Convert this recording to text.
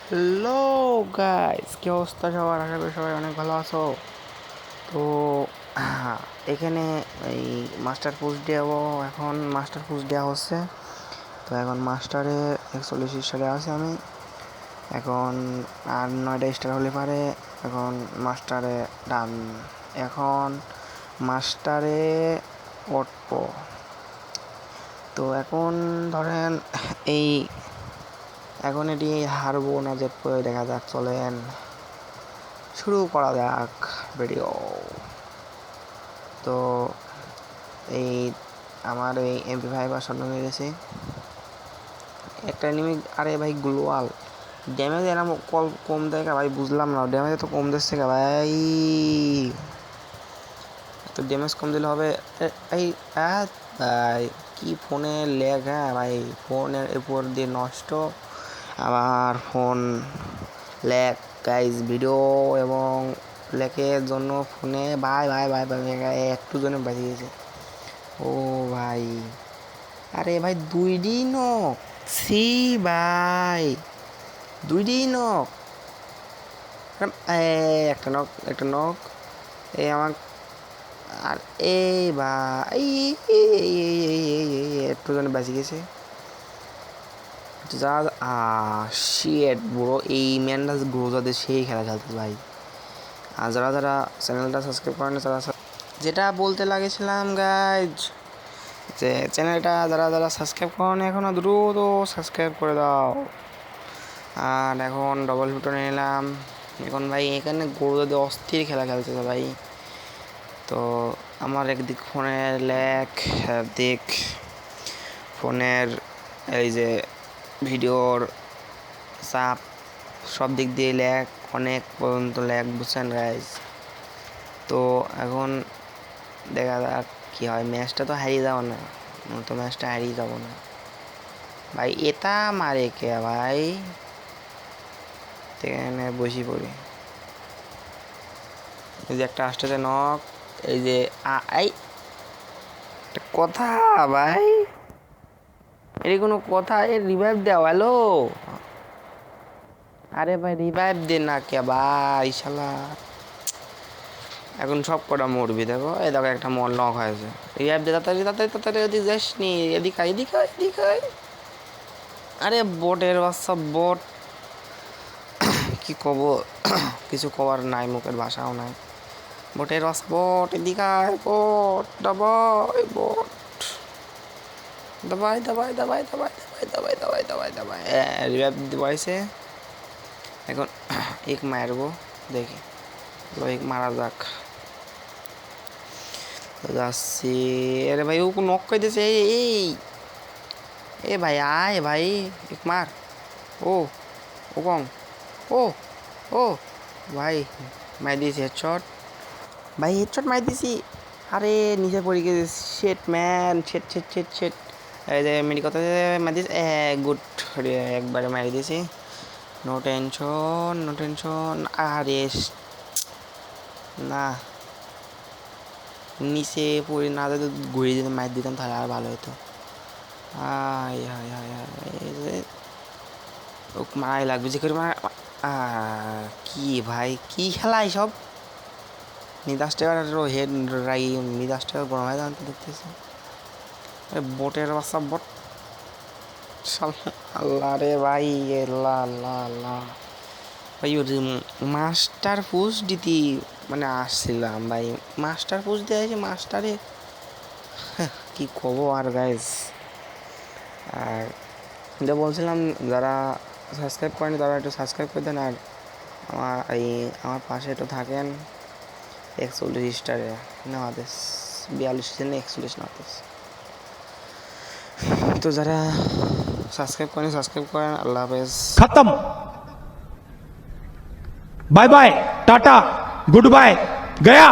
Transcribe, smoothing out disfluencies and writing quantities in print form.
Hello guys, কি অবস্থা সবার? আশা করি সবাই অনেক ভালো আছো। তো এখানে এই মাস্টার পোস্ট দেওয়া, এখন মাস্টার পোস্ট দেওয়া হচ্ছে। তো এখন মাস্টারে 41 স্টারে আছে আমি। এখন আর 9টা স্টার হলে পারে। এখন মাস্টারে ডান। এখন মাস্টারে উঠবো। তো এখন ধরেন এই এখন এটি হারবো না জিতবো দেখা যাক, চলেন শুরু করা যাক ভিডিও। তো এই আমার এই MP5 আসন্ন হয়ে গেছে একটা এনিমি। আরে ভাই গ্লোয়াল ড্যামেজ এরকম কম দেয় ভাই, বুঝলাম না, ড্যামেজ তো কম দিচ্ছে ভাই, তো ড্যামেজ কম দিলে হবে এই ভাই কি ফোনে ল্যাগ। হ্যাঁ ভাই, ফোনের উপর দিয়ে নষ্ট, আবার ফোন ল্যাগ গাইজ, ভিডিও এবং ল্যাগের জন্য ফোনে ভাই ভাই ভাই ভাই একটু জন্য বেঁচে গেছে। ও ভাই, আরে ভাই 2D নক, সি ভাই 2D নক, একটা নক এই আমার। আর এই ভাই একটু জন্য বেঁচে গেছে। যা শিট ব্রো, এই ম্যানটা গ্রোজাদের সেই খেলা খেলতে ভাই। আর যারা যারা চ্যানেলটা সাবস্ক্রাইব করেন তারা, যেটা বলতে লাগেছিলাম গাইজ, যে চ্যানেলটা যারা যারা সাবস্ক্রাইব করেন এখনও দ্রুত সাবস্ক্রাইব করে দাও। আর এখন ডবল ফুটনে নিলাম। এখন ভাই এখানে গরুদের অস্থির খেলা খেলতেছে ভাই। তো আমার একদিক ফোনের ল্যাগ, একদিক ফোনের এই যে ভিডিওর চাপ, সব দিক দিয়ে ল্যাগ, অনেক পর্যন্ত ল্যাগ, বুঝছেন গাইজ। তো এখন দেখা যাক কী হয়। ম্যাচটা তো হারিয়ে যাবো না, তো ম্যাচটা হারিয়ে যাবো না ভাই। এটা মারে কে ভাই, এখানে বসি পড়ি। এই যে একটা আসতেছে নক, এই যে এই একটা কথা ভাই, এর কোনো কথা, এর রিভাইভ দেওয়া। হ্যালো, আরে ভাই রিভাইভ দে না কে ভাই, শালা এখন সব কটা মরবি। দেখো এই দেখো একটা মল নক হয়েছে, রিভাইভ দে তাড়াতাড়ি তাড়াতাড়ি তাড়াতাড়ি, এদিকে যাস নি, এদিকে এদিকে এদিকে। আরে বোটের বাচ্চা বোট, কি কব, কিছু কবার নাই, মুখের ভাষাও নাই। বোটের বাচ্চা বোট, এদিকে বোট, দাবাই বোট, দাবাই দাবাই দাবাই দাবাই দাবাই দাবাই দাবাই দাবাই দাবাই রিভাইভ দিতে পারছে। এখন এক মারবো, দেখি এক মারা যাক। যাচ্ছি, আরে ভাই ও নক করে দিয়েছে। এই এ ভাই আয় ভাই, এক মার। ও ও কম, ও ও ভাই মার দিয়েছি হেডশট ভাই, হেডশট মার দিয়েছি। আরে নিচে পড়ে গেছে, শেট ম্যান, শেট শেট শেট শেট। এই যে মেডি কথা মার দিয়েছি, গুড, একবারে মারি দিয়েছি। No tension no tension. আরে না, নিচে পড়ে না যদি ঘুরিয়ে দিতাম, মার দিতাম, তাহলে আর ভালো হতো। হাই হাই হাই হাই, মারাই লাগবে যে করে মারা। কি ভাই, কি খেলা এইসব? মিদাসটা হেড রাই, মিদাসটা গরম হয়ে যান দেখতেছি। বোটের বাচ্চা বট, আল্লাহ রে ভাই, আল্লাহ আল্লাহ আল্লাহ ভাই। মাস্টার পোস্ট দিতে মানে আসছিলাম ভাই, মাস্টার পোস্ট দিয়ে আছে মাস্টারে, কি কব আর গাইজ। আর এটা বলছিলাম, যারা সাবস্ক্রাইব করেনি তারা একটু সাবস্ক্রাইব করে দেন। আর আমার পাশে একটু থাকেন। 41 স্টারে নামাদেশ, 42 জন্য 41 নামাদেশ। তো যারা সাবস্ক্রাইব করেন সাবস্ক্রাইব করেন। আল্লাহ হাফেজ, खत्म। Bye bye, tata, goodbye, गया।